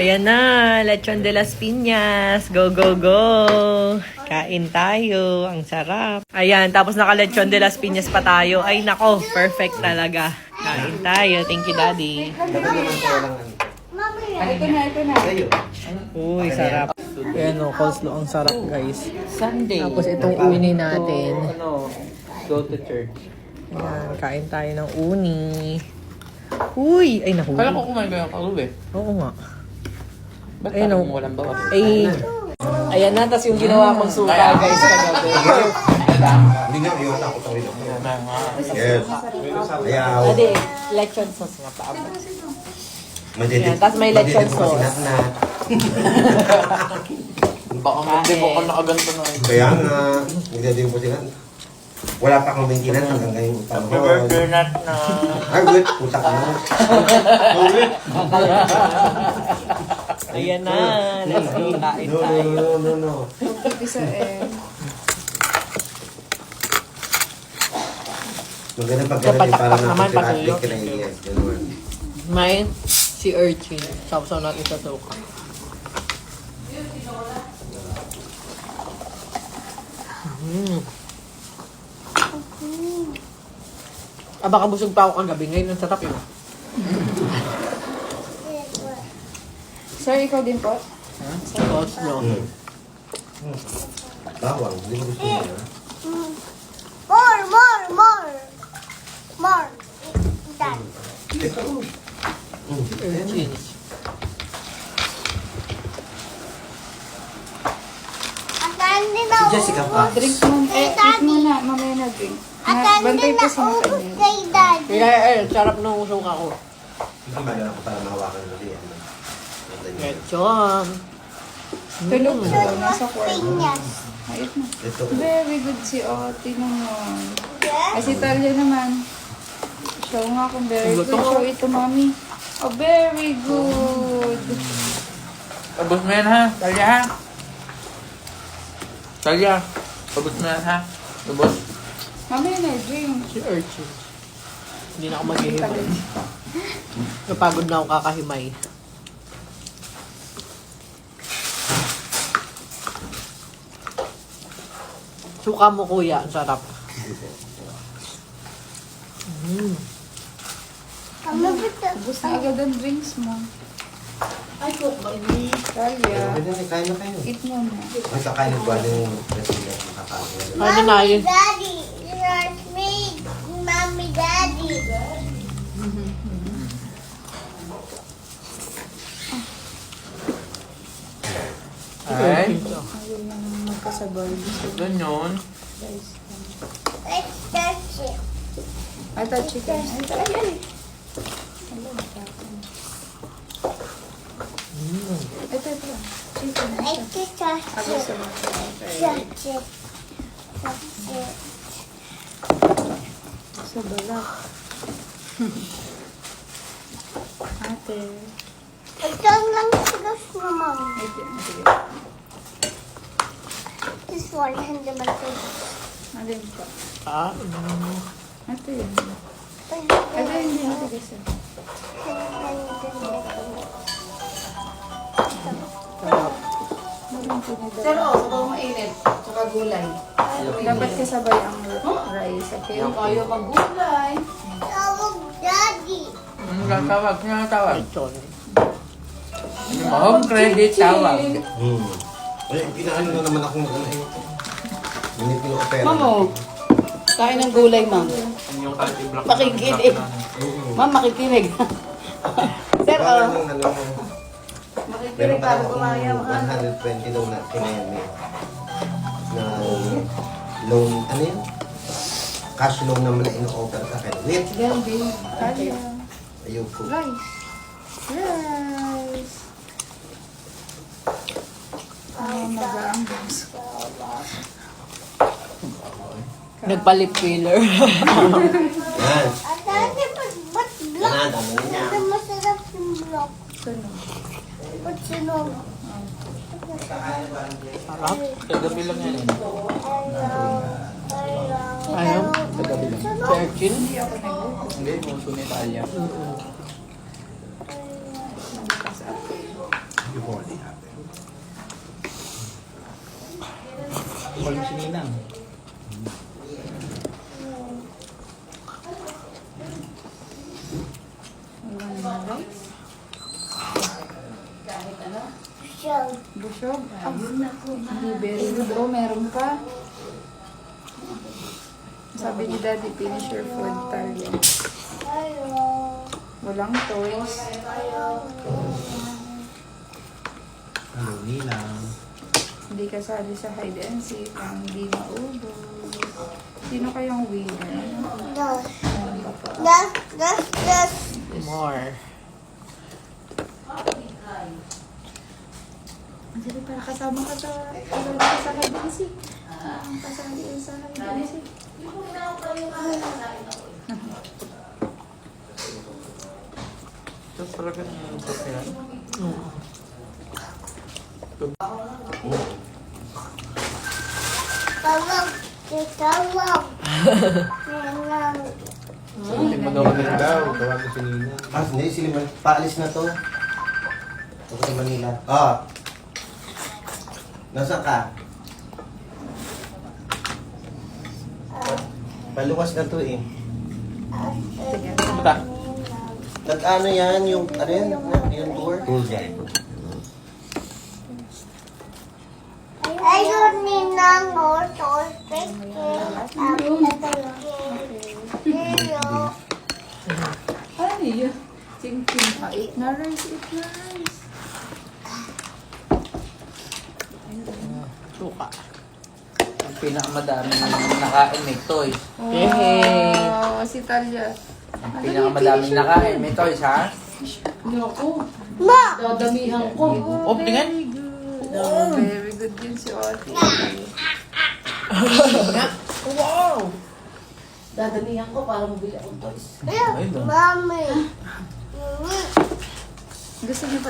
Ayan na, lechon de las piñas. Go, go, go. Kain tayo. Ang sarap. Ayan, tapos naka-lechon de las piñas pa tayo. Ay, nako, perfect talaga. Kain tayo. Thank you, Daddy. Ito na. Uy, sarap. Ayan o, coleslaw. Ang sarap, guys. Sunday. Tapos itong uni natin. Go to church. Ayan, kain tayo ng uni. Uy, ay nahuli. Kala ko kumain ko yung kalubi. Oo nga. Ba't Ayun, parang oh. walang bawas? Ay, ayan na, tas yung ginawa kong suka, guys, kagabi. Hindi nga, iwan ako sa rin. Yes. Yes. Ayaw. Ade, lechon sauce nga pa. Madidit. Yan, tas may lechon sauce. Baka hindi mo ka nakaganto na yun. Kaya nga, nagdading po sila. Wala pa akong maintenance hanggang ngayong panahon. Burger nut na. Ay, good. Puta ka na. Ayan na, let's go, kain tayo. No. Maganda pag Dapat ganun, parang takpak naman, nakapirate patuloy. ka na yes. Ganun. May si urchin. Sausaw natin sa suka. Baka busog pa ako kagabi. Ngayon ang sarap yun. Sir, ikaw din po? Coleslaw. Bawang, hindi mo gusto mo yan. More. Dad. Urchin. Atandi na Si Jessica pa. Drink mo. Eat muna. Mamaya na drink. Atandi Bantay na po si ubos Nathaniel. kay Dad. Kaya sarap nung suka ko. Hindi maganda ko para mahawakan mo din. Lechon. Tulog po. Nasa kwarto. Piñas. Ayot na. Ito. Very good si Oti naman. Yes. Ay, si Talia naman. Show nga kung very good. Gusto ko. Show ito, mami. Oh, very good. Pabos mo yan ha. Talya ha. Talya. Pabos mo yan ha. Pabos. Mamaya na drink. Si urchin. Hindi na ako maghihimay. Napagod na ako kakahimay. Suka mo, kuya. Ang sarap. Ubus na agad ang drinks mo. Ay, cook ba ini? Talia. Pwede na, kain na kayo. Eat muna. Ay, kakain ng buwan yung president makakain. Ano na yun? Daddy. It's me. Mommy, Daddy. Ay. Ayaw na magkasabay. Ganyan. Let's touch it. Ay, touch chicken. Ay. Ito. Chicken. Let's touch Ako it. sa mga. Touch it. Touch it. Sa balak. Ate. Ito lang sigas mo, Mom. This one, hindi ba ito? Alin pa? Ah, Ate yun. Ate hindi ate kasi. sarap. Pero, kung mainit, tsaka gulay. Dapat kasabay ang rice. Okay? Ayaw mag-gulay. Tawag Daddy. Tawag. Tawag. Lechon. Home credit tawag. Ay, pinaano na naman ako mag-ano eh. Hindi pinaka-pera. Mamo, kain ng gulay, ma'am. Yung anti-block. Makikinig. Ma'am, makikinig. Sir, Parang yung ano, makikinig meron pa para akong gumaya mo. 120 daw na kineme. Na loan, ano yun? Cash loan naman na ino-offer sa akin. Wait, Yan din. Talia. ayoko. Rice. Rice. Magaang boss. Nagpa-lip filler. Yan. Atandi, ba't block? Yan, dami na niya. Ito masarap yung block. Sunog. Ba't sunog? Sarap. Kagabi lang yan. Ayaw. Kagabi lang. Urchin. Hindi, muso ni Talya. Walang sininang. Walang na rice. Siya. Busyog. Hindi, very good. Oh, meron pa. Sabi ni Daddy, finish your food, Talia. Ayaw. Walang toys. Ano, ninang. Hindi kasali sa hide and seek. Ang hindi maubos. Sino kayang winner? Das. More. Hindi para kasama ka sa hide and seek. Kasali sa hide and seek. Ito talaga ng sasyan. Tawag. Tawag. Ninang. Magawa daw. Tawag ko si ninang. Hindi, sila paalis na to. Ito sa Manila. Nasaan ka? Paluwas na to eh. Sige. Punta. Nag-ano yan, yung, ano yan, yung tour? Tour guide. Ayaw ninang o toothpick. Ay, ting-ting. Eat na rice, eat na rice. Suka. Ang pinakamadaming nakain may toys. Wow, si Talia. Ang pinakamadaming nakain may toys, ha? Naku, Ma! dadamihan ko. Oh, tingnan. Very good din si Oti. Dadamihan ko para mabili akong toys. Mami. Gusto niyo pa